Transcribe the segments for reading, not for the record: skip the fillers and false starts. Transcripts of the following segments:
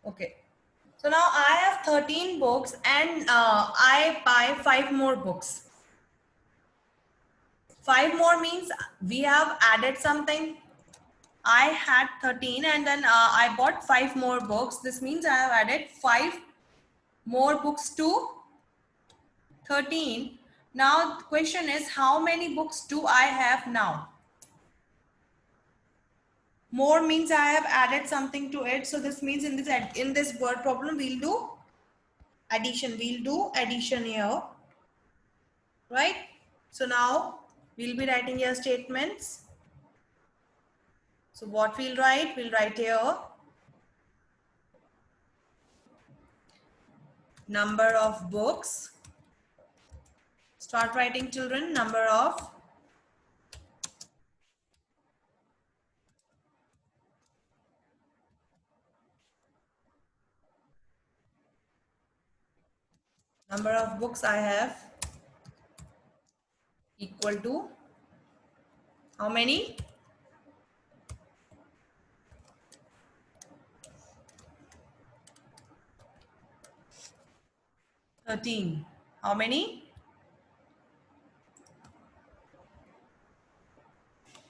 Okay. So now I have 13 books and I buy 5 more books. 5 more means we have added something. I had 13 and then I bought 5 more books. This means I have added 5 more books to 13. Now the question is, how many books do I have now? More means I have added something to it. So this means in this word problem we'll do addition. We'll do addition here, right? So now we'll be writing here statements. So what we'll write here number of books. Start writing, children. Number of books I have equal to how many? 13. How many?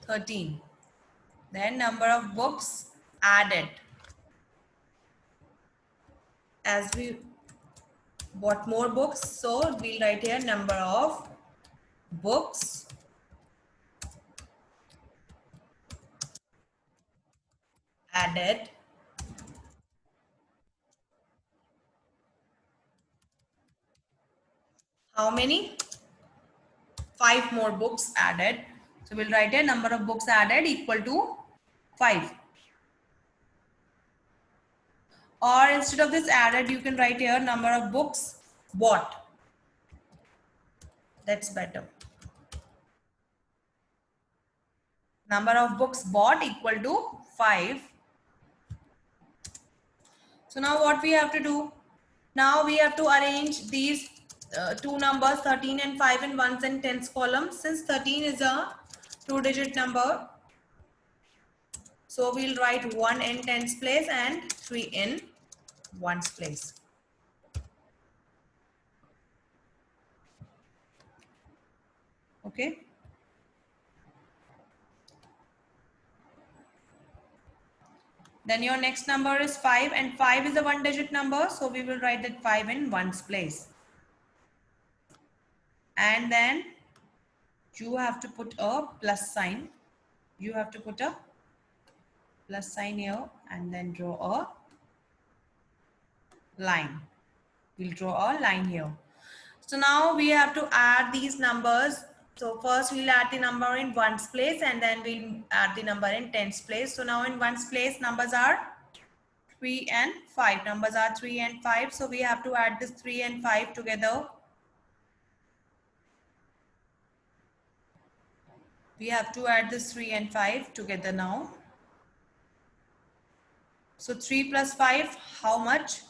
13. Then number of books added. As we bought more books, so we'll write here number of books added. How many? 5 more books added. So we'll write here number of books added equal to 5. Or instead of this added, you can write here number of books bought. That's better. Number of books bought equal to 5. So now what we have to do? Now we have to arrange these two numbers 13 and 5 in ones and tens column. Since 13 is a 2-digit number, so we'll write 1 in tens place and 3 in ones place. Okay. Then your next number is 5 and 5 is a 1-digit number. So we will write that 5 in ones place. And then you have to put a plus sign. You have to put a plus sign here and then draw a line. We'll draw a line here. So now we have to add these numbers. So first we'll add the number in ones place and then we'll add the number in tens place. So now in ones place numbers are 3 and 5. Numbers are 3 and 5. So we have to add this 3 and 5 together. We have to add this 3 and 5 together now. So 3 plus 5, how much?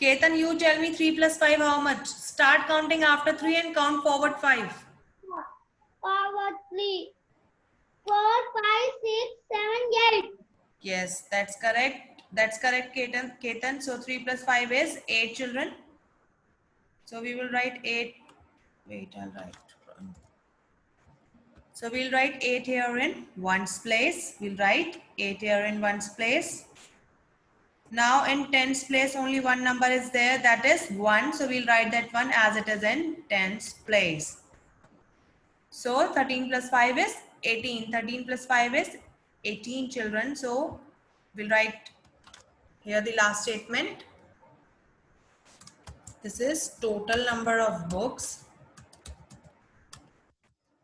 Ketan, you tell me 3 plus 5 how much? Start counting after 3 and count forward 5. Forward 3. 4, 5, 6, 7, 8. Yes, that's correct. That's correct, Ketan. So 3 plus 5 is 8, children. So we will write 8. Wait, I'll write. So we'll write 8 here in ones place. We'll write 8 here in ones place. Now in tens place only one number is there, that is 1. So we'll write that one as it is in tens place. So 13 plus 5 is 18. 13 plus 5 is 18, children. So we'll write here the last statement. This is total number of books.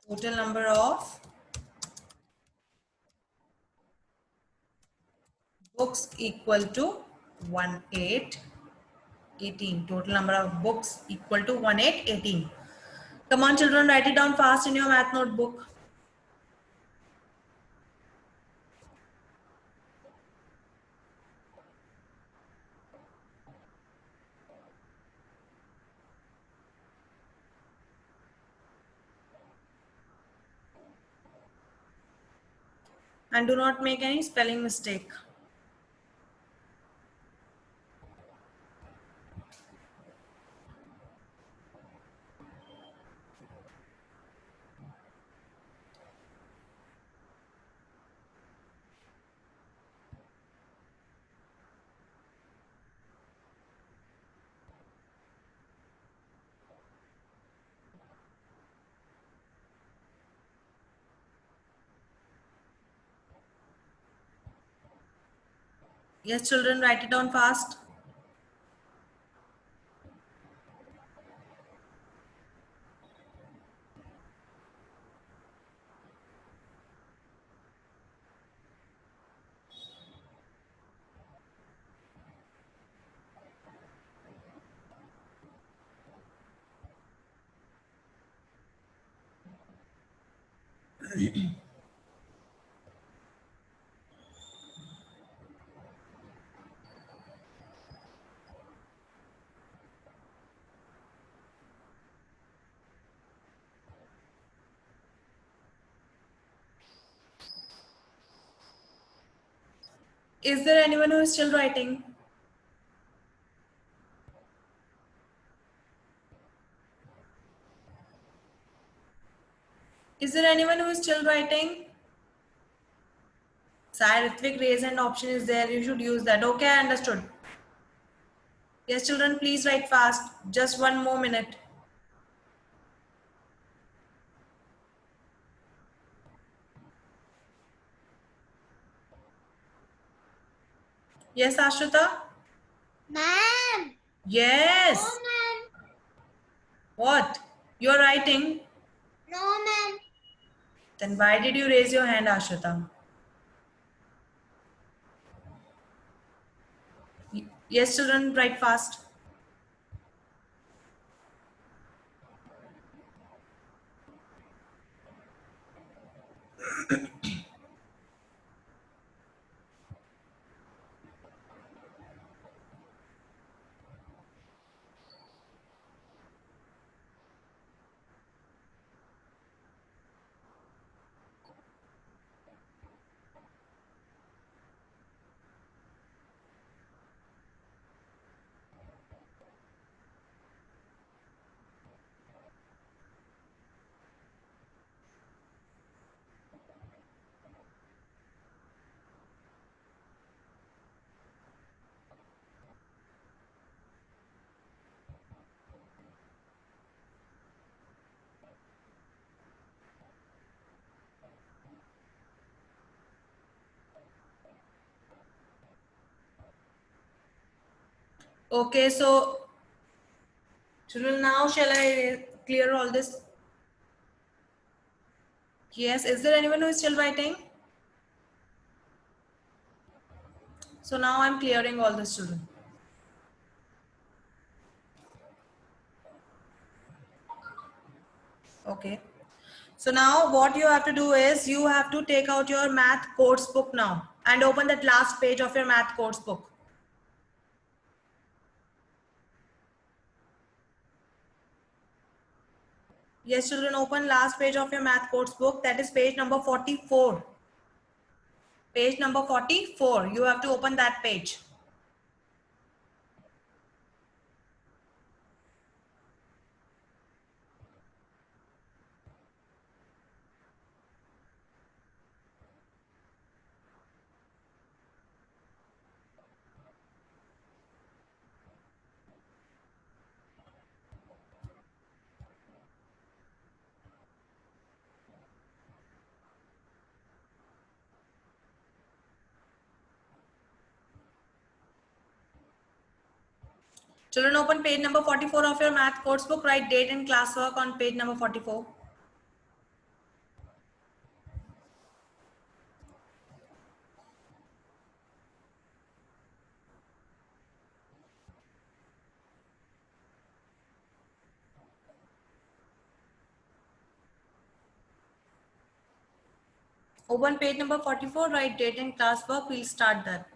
Total number of books equal to 18. Total number of books equal to 18. Come on, children, write it down fast in your math notebook. And do not make any spelling mistake. Yes, children, write it down fast. Is there anyone who is still writing? Is there anyone who is still writing? Sai, Ritvik, raise hand option is there. You should use that. Okay, I understood. Yes, children, please write fast. Just one more minute. Yes, Ashrita? Ma'am. Yes. No, ma'am. What? You're writing? No, ma'am. Then why did you raise your hand, Ashrita? Yes, children, write fast. Okay, so children, now shall I clear all this? Yes, is there anyone who is still writing? So now I'm clearing all this, children. Okay. So now what you have to do is you have to take out your math course book now and open that last page of your math course book. Yes, children, open last page of your math course book. That is page number 44. Page number 44. You have to open that page. Children, open page number 44 of your math course book. Write date and classwork on page number 44. Open page number 44. Write date and classwork. We'll start that.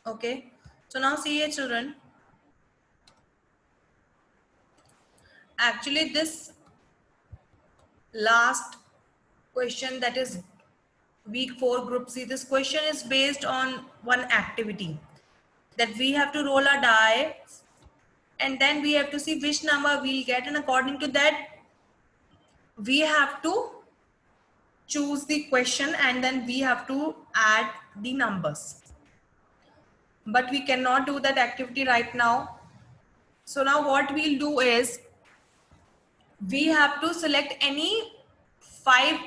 Okay, so now see here children, actually this last question, that is week 4 group C, this question is based on one activity that we have to roll a die and then we have to see which number we'll get, and according to that we have to choose the question and then we have to add the numbers. But we cannot do that activity right now. So now what we'll do is we have to select any 5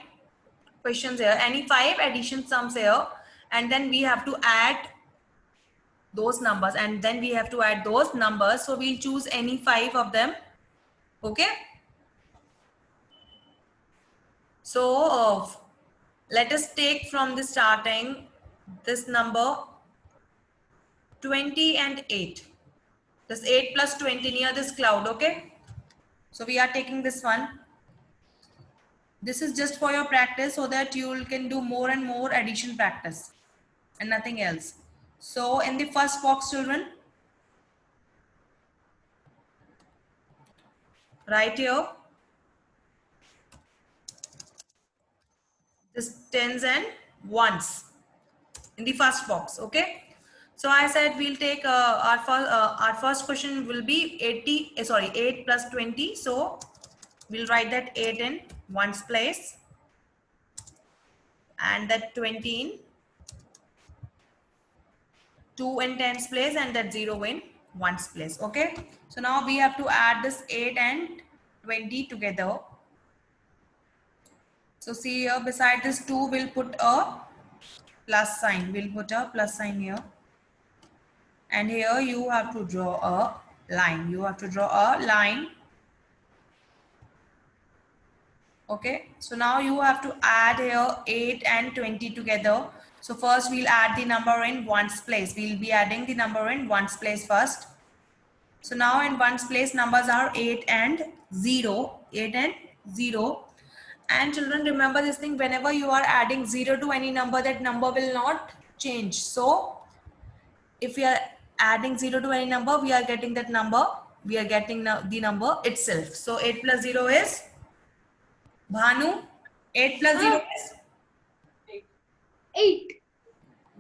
questions here, any 5 addition sums here, and then we have to add those numbers and then we have to add those numbers. So we'll choose any 5 of them. Okay. So let us take from the starting this number 20 and 8. This 8 plus 20 near this cloud. Okay. So we are taking this one. This is just for your practice so that you can do more and more addition practice and nothing else. So in the first box children, right here, this tens and ones in the first box. Okay. So I said we'll take our first question will be 8 plus 20. So we'll write that 8 in ones place and that 20 in 2 in tens place and that 0 in ones place. Okay. So now we have to add this 8 and 20 together. So see here beside this 2 we'll put a plus sign. We'll put a plus sign here. And here you have to draw a line. You have to draw a line. Okay. So now you have to add here 8 and 20 together. So first we'll add the number in ones place. We'll be adding the number in ones place first. So now in ones place numbers are 8 and 0. 8 and 0. And children, remember this thing, whenever you are adding 0 to any number, that number will not change. So if we are adding 0 to any number, we are getting that number. We are getting the number itself. So 8 plus 0 is Bhanu. 8 plus 0 is 8.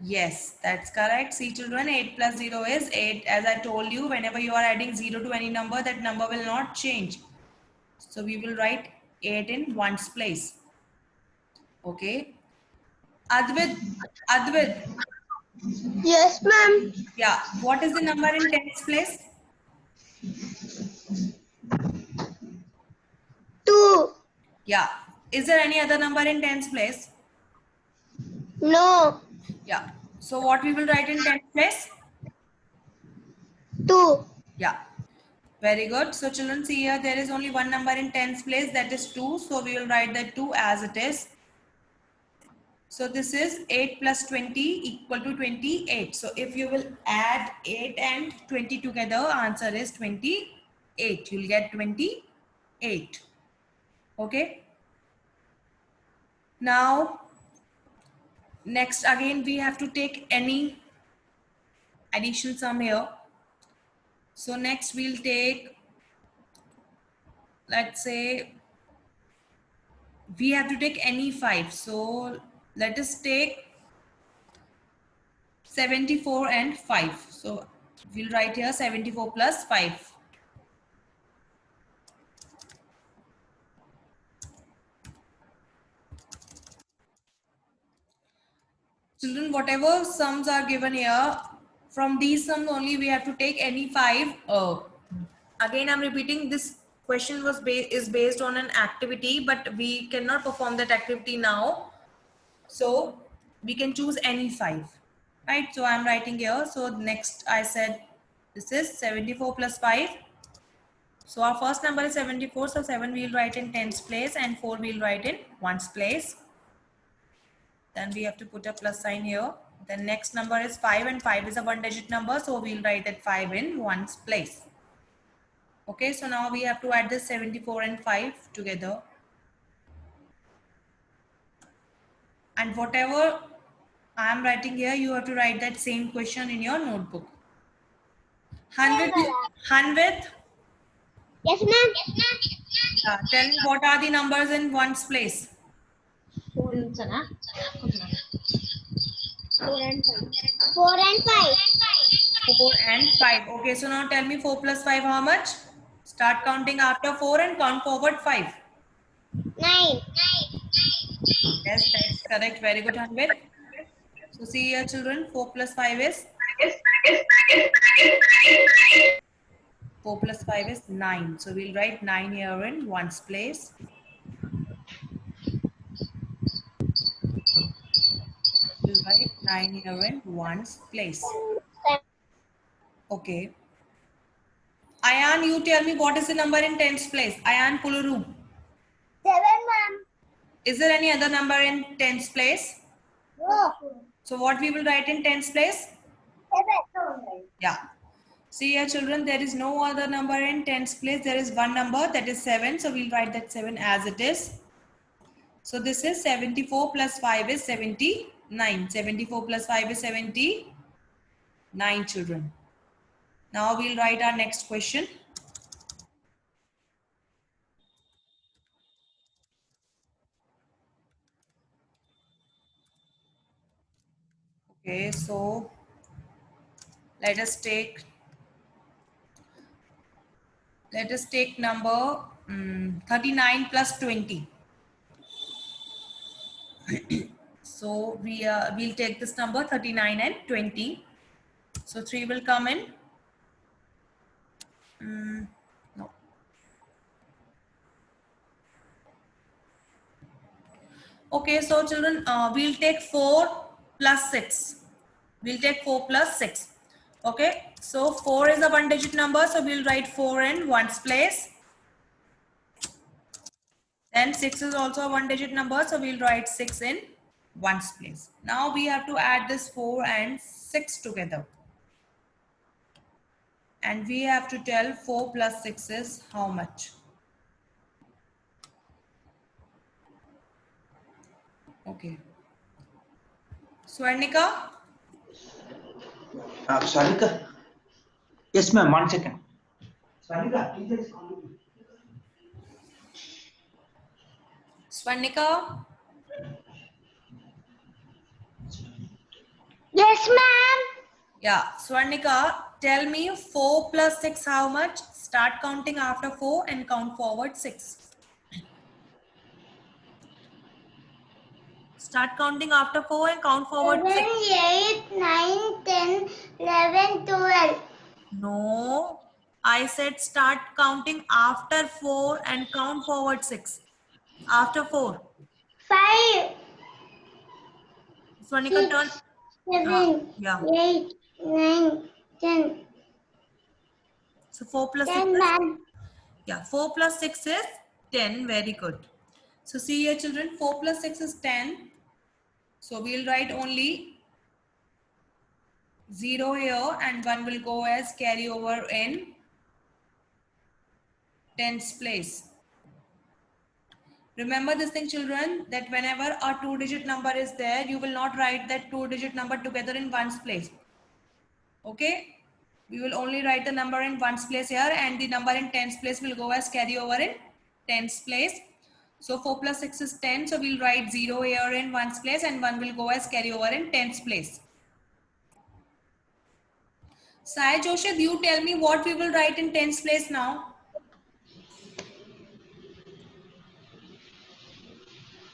yes, that's correct. See children, 8 plus 0 is 8. As I told you, whenever you are adding 0 to any number, that number will not change. So we will write 8 in ones place. Okay. Advait, Yes, ma'am. yeah. What is the number in tens place? 2. Yeah. Is there any other number in tens place? No. Yeah. So what we will write in tens place? 2. Yeah. Very good. So children, see here, there is only one number in tens place, that is 2. So we will write that 2 as it is. So this is 8 plus 20 equal to 28. So if you will add 8 and 20 together, answer is 28. You'll get 28. Okay. Now, next again, we have to take any addition sum here. So next we'll take, let's say, we have to take any 5. So let us take 74 and 5. So we'll write here 74 plus 5. Children, whatever sums are given here, from these sums only we have to take any 5. Again, I'm repeating, this question is based on an activity, but we cannot perform that activity now. So we can choose any 5. Right? So I'm writing here. So next I said this is 74 plus 5. So our first number is 74. So 7 we'll write in tens place and 4 we'll write in ones place. Then we have to put a plus sign here. The next number is 5 and 5 is a 1-digit number. So we'll write that 5 in ones place. Okay, so now we have to add this 74 and 5 together. And whatever I am writing here. You have to write that same question in your notebook. 100th. Yes, ma'am. Tell me what are the numbers in ones place. 4 and 5. 4 and 5. 4 and 5. 4 and 5. Okay, so now tell me 4 plus 5 how much? Start counting after 4 and count forward 5. 9. Yes, that's correct. Very good, Hanbir. So see here, children, 4 plus 5 is 4 plus 5 is 9. So we'll write 9 here in ones place. We'll write 9 here in ones place. Okay. Ayan, you tell me what is the number in tens place. Ayan Puluru. 7, ma'am. Is there any other number in tens place? No. So what we will write in tens place? 7. Yeah. See here, children, there is no other number in tens place. There is one number, that is 7. So we'll write that 7 as it is. So this is 74 plus 5 is 79. 74 plus 5 is 79, children. Now we'll write our next question. Okay, so let us take number 39 plus 20. So we'll take this number 39 and 20. So 3 will come in. No. Okay, so children, we'll take 4 plus 6. We'll take 4 plus 6. Okay, so 4 is a one digit number, so we'll write 4 in ones place. Then 6 is also a one digit number, so we'll write 6 in ones place. Now we have to add this 4 and 6 together. And we have to tell 4 plus 6 is how much? Okay. Swarnika? Sarika? Yes, ma'am. 1 second. Sarika, please. Swarnika? Yes, ma'am. Yeah, Swarnika, tell me 4 plus 6 how much? Start counting after 4 and count forward 6. Start counting after 4 and count forward 7, 6. 8, 9, 10, 11, 12. No, I said start counting after 4 and count forward 6. After 4. 5, Swarnika, turn. 7, Yeah. 8, 9, 10. So 4 plus 6 10, is? ma'am. Yeah, 4 plus 6 is 10. Very good. So see here, children, 4 plus 6 is 10. So we'll write only 0 here and 1 will go as carry over in tens place. Remember this thing, children, that whenever a 2-digit number is there, you will not write that 2-digit number together in ones place. Okay? We will only write the number in ones place here and the number in tens place will go as carry over in tens place. So 4 plus 6 is 10. So we'll write 0 here in ones place and 1 will go as carry over in tens place. Sai Joshid, you tell me what we will write in tens place now.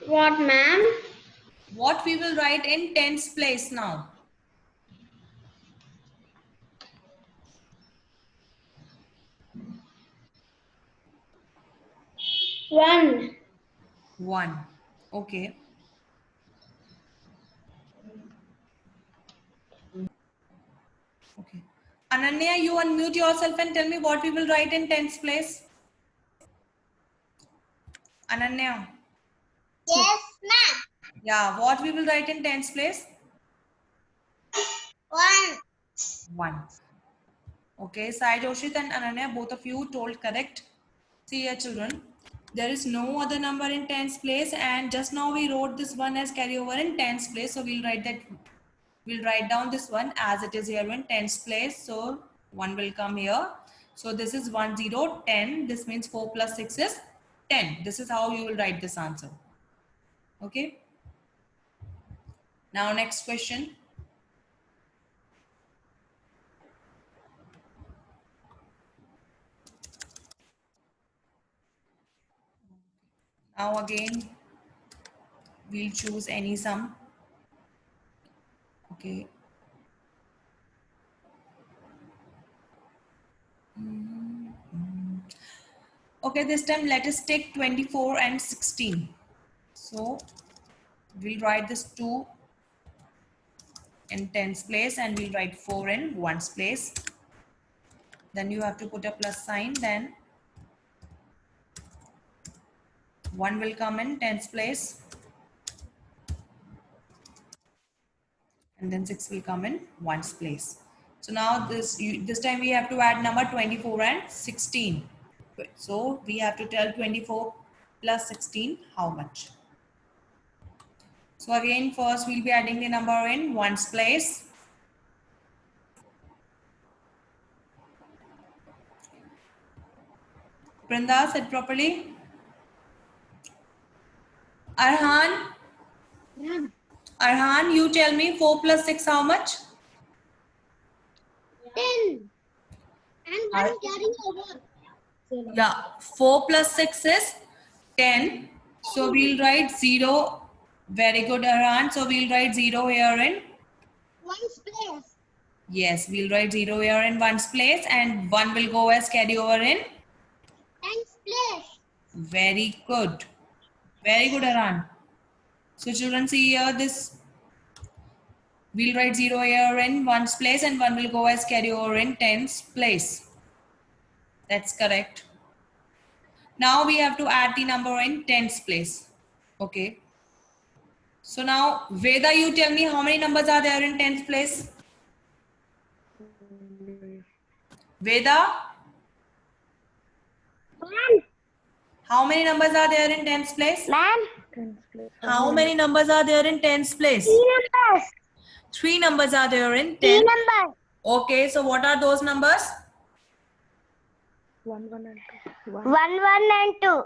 What, ma'am? What we will write in tens place now. One. 1. Okay. Okay. Ananya, you unmute yourself and tell me what we will write in tens place. Ananya. Yes, ma'am. Yeah, what we will write in tens place? 1. 1. Okay, Sai Joshit and Ananya, both of you told correct. See here, children. There is no other number in tens place and just now we wrote this one as carry over in tens place. So we'll write that We'll write down this one as it is here in tens place. So 1 will come here. So this is 1, 0, 10. This means 4 plus 6 is 10. This is how you will write this answer. Okay. Now next question. Now again, we'll choose any sum. Okay. Okay, this time let us take 24 and 16. So we'll write this 2 in tens place and we'll write 4 in ones place. Then you have to put a plus sign, then 1 will come in tens place and then 6 will come in ones place. So now this time we have to add number 24 and 16. So we have to tell 24 plus 16 how much. So again, first we'll be adding the number in ones place. Brinda, said properly. Arhan, Arhan, you tell me 4 plus 6 how much? 10. And 1 carrying over. Yeah, 4 plus 6 is 10. So we'll write 0. Very good, Arhan. So we'll write 0 here in. 1's place. Yes, we'll write 0 here in ones place and 1 will go as carry over in. 10's place. Very good. Very good, Arhan. So children, see here this. We'll write 0 here in ones place and 1 will go as carry over in tens place. That's correct. Now we have to add the number in tens place. Okay. So now, Veda, you tell me how many numbers are there in tens place? Veda, 1. how many numbers are there in tens place? Ma'am. How many numbers are there in tens place? 3 numbers. 3 numbers are there in 3 tens. numbers. Okay, so what are those numbers? 1, 1 and 2.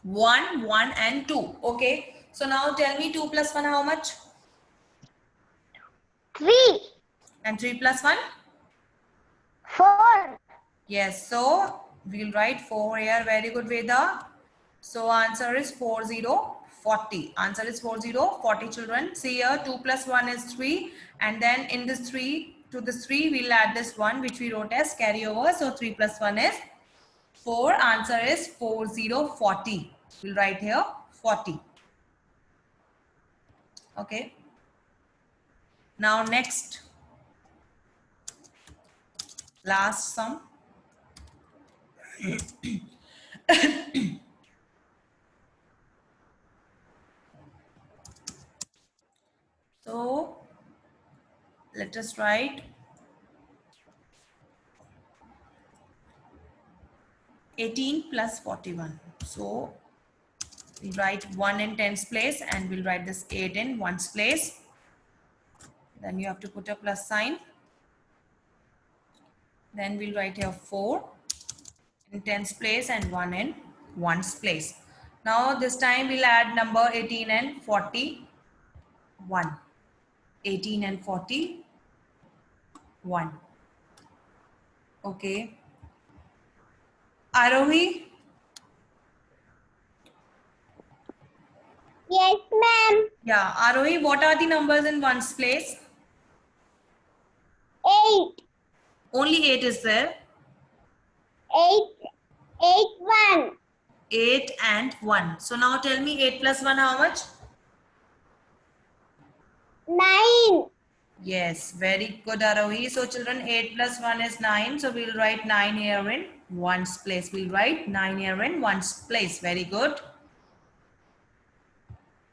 1, 1 and 2. Okay, so now tell me 2 plus 1 how much? 3. And 3 plus 1? 4. Yes, so we'll write 4 here. Very good, Veda. So answer is 40. Answer is 40, children. See here, 2 plus 1 is 3. And then in this 3, to this 3, we'll add this 1 which we wrote as carryover. So 3 plus 1 is 4. Answer is 40. We'll write here 40. Okay. Now next. Last sum. So let us write 18 plus 41. So we write 1 in tens place and we'll write this 8 in ones place. Then you have to put a plus sign. Then we'll write here 4 in tens place and 1 in ones place. Now this time we'll add number 18 and 41. 18 and 41. Okay. Arohi? Yes, ma'am. Yeah, Arohi, what are the numbers in ones place? 8. Only 8 is there. 8. 1. 8 and 1. So now tell me 8 plus 1 how much? 9. Yes, very good, Arohi. So children, 8 plus 1 is 9. So we'll write 9 here in ones place. We'll write 9 here in ones place. Very good.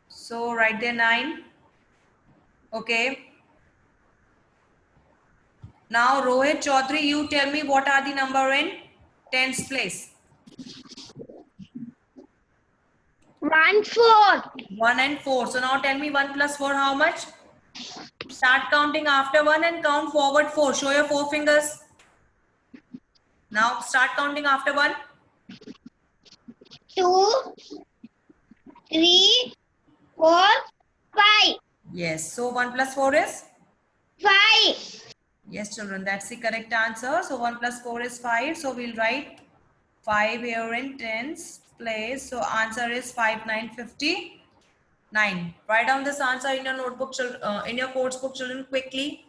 So write there 9. Okay. Now Rohit Chaudhary, you tell me what are the number in tens place? 1, 4. 1 and 4. So now tell me 1 plus 4 how much? Start counting after 1 and count forward 4. Show your 4 fingers. Now start counting after 1. 2, 3, 4, 5. Yes. So 1 plus 4 is? 5. Yes, children. That's the correct answer. So 1 plus 4 is 5. So we'll write 5 here in tens place. So answer is 5, 9, 50. 9. Write down this answer in your notebook, in your course book, children, quickly.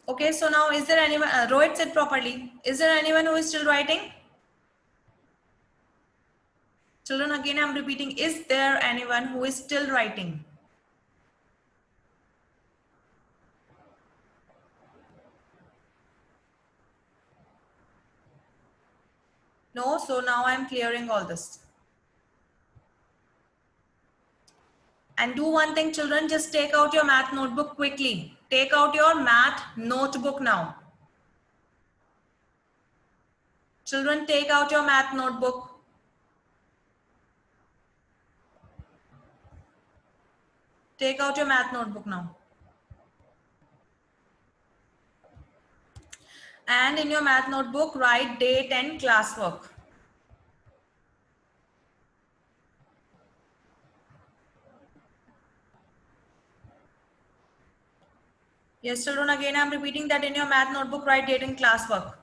Okay, so now is there anyone, Rohit said properly. Is there anyone who is still writing? Children, again I'm repeating, is there anyone who is still writing? No, so now I'm clearing all this. And do one thing, children, just take out your math notebook quickly. Take out your math notebook now. Children, take out your math notebook. Take out your math notebook now. And in your math notebook, write date and classwork. Yes, children, again I'm repeating that in your math notebook, write date and classwork.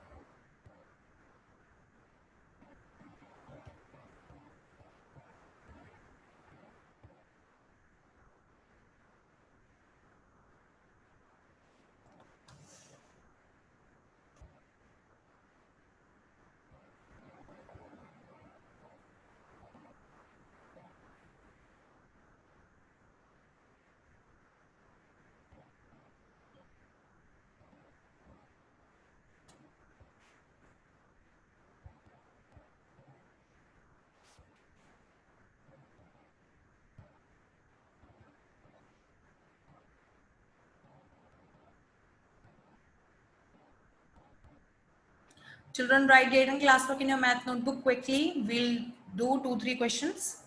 Children, write date and classwork in your math notebook quickly. We'll do 2-3 questions.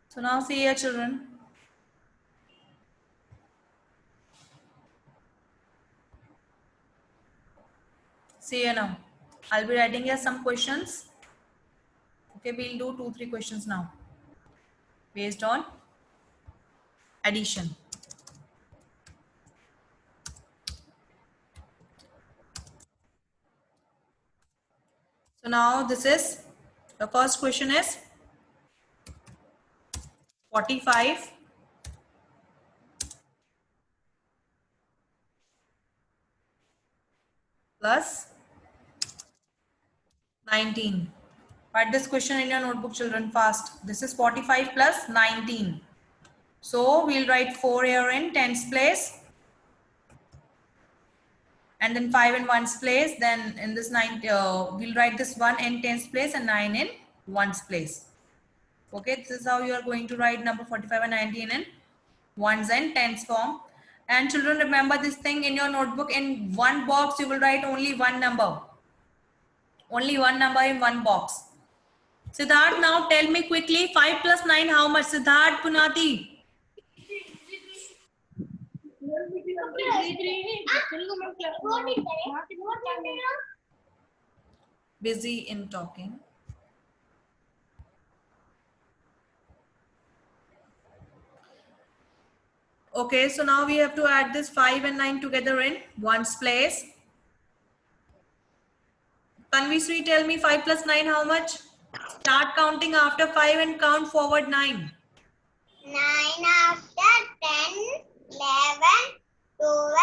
So now see here, children. See here now. I'll be writing here some questions. Okay, we'll do 2-3 questions now. Based on addition. So now this is, the first question is 45 plus 19. Write this question in your notebook, children, fast. This is 45 plus 19. So we'll write 4 here in tens place. And then 5 in ones place. Then in this 9, we'll write this 1 in tens place and 9 in ones place. Okay, this is how you are going to write number 45 and 19 in ones and tens form. And children, remember this thing in your notebook. In one box, you will write only one number. Only one number in one box. Siddharth, now tell me quickly, 5 plus 9, how much? Siddharth, Punati. Busy in talking. Okay, so now we have to add this 5 and 9 together in ones place. Tanvisri, tell me 5 plus 9, how much? Start counting after 5 and count forward 9. 9 after 10, 11, 12,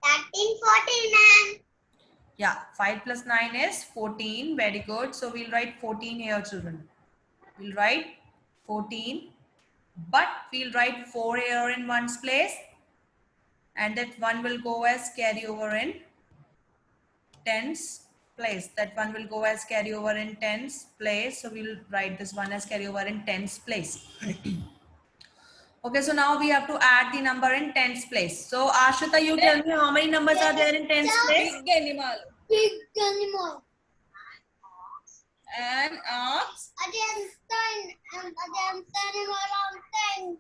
13, 14, ma'am. Yeah, 5 plus 9 is 14. Very good. So we'll write 14 here, children. We'll write 14, but we'll write 4 here in one's place, and that 1 will go as carryover in tens place. That 1 will go as carryover in tens place. So we'll write this 1 as carryover in tens place. Okay, so now we have to add the number in tens place. So Ashita, you tell me how many numbers are there in tens place? Big animal. Big animal. An ox. Against animal on 10.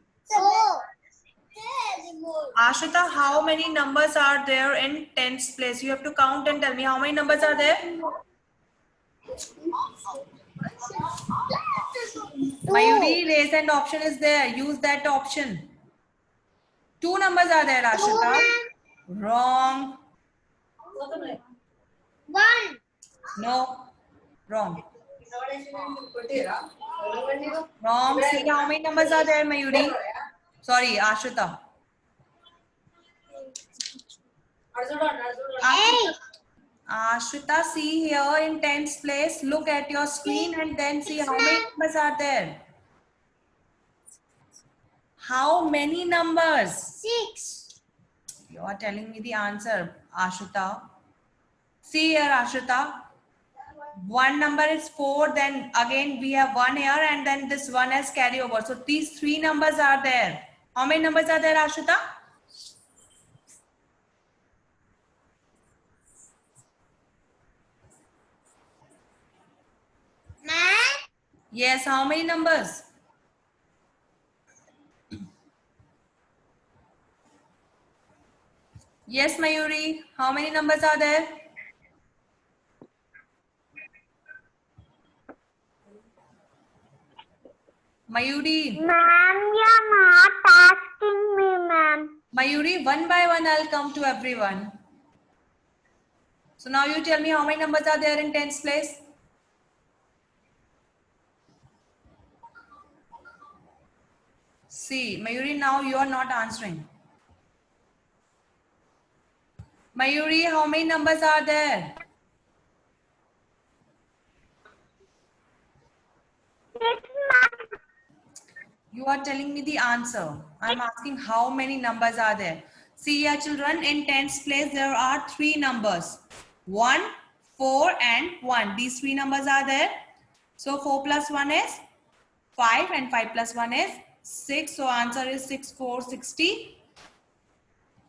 Animal. Ashita, how many numbers are there in tens place? You have to count and tell me how many numbers are there. Mayuri, raise hand option is there. Use that option. 2 numbers are there, Ashita. Wrong. 1. No. Wrong. Wrong. See how many numbers are there, Mayuri? Sorry, Ashita. 8. Ashita, see here in tens place. Look at your screen and then see how many numbers are there. How many numbers? 6. You are telling me the answer, Ashita. See here, Ashita. One number is 4, then again we have 1 here, and then this 1 has carry over. So these 3 numbers are there. How many numbers are there, Ashita? Ma'am. Yes, how many numbers? Yes, Mayuri, how many numbers are there? Mayuri. Ma'am, you're not asking me, ma'am. Mayuri, one by one I'll come to everyone. So now you tell me how many numbers are there in tens place? See, Mayuri, now you are not answering. Mayuri, how many numbers are there? 6, ma'am. You are telling me the answer. I'm asking how many numbers are there. See here, children, in tens place there are 3 numbers. 1, 4 and 1. These 3 numbers are there. So 4 plus 1 is 5 and 5 plus 1 is 6. So answer is 6, 4, 60.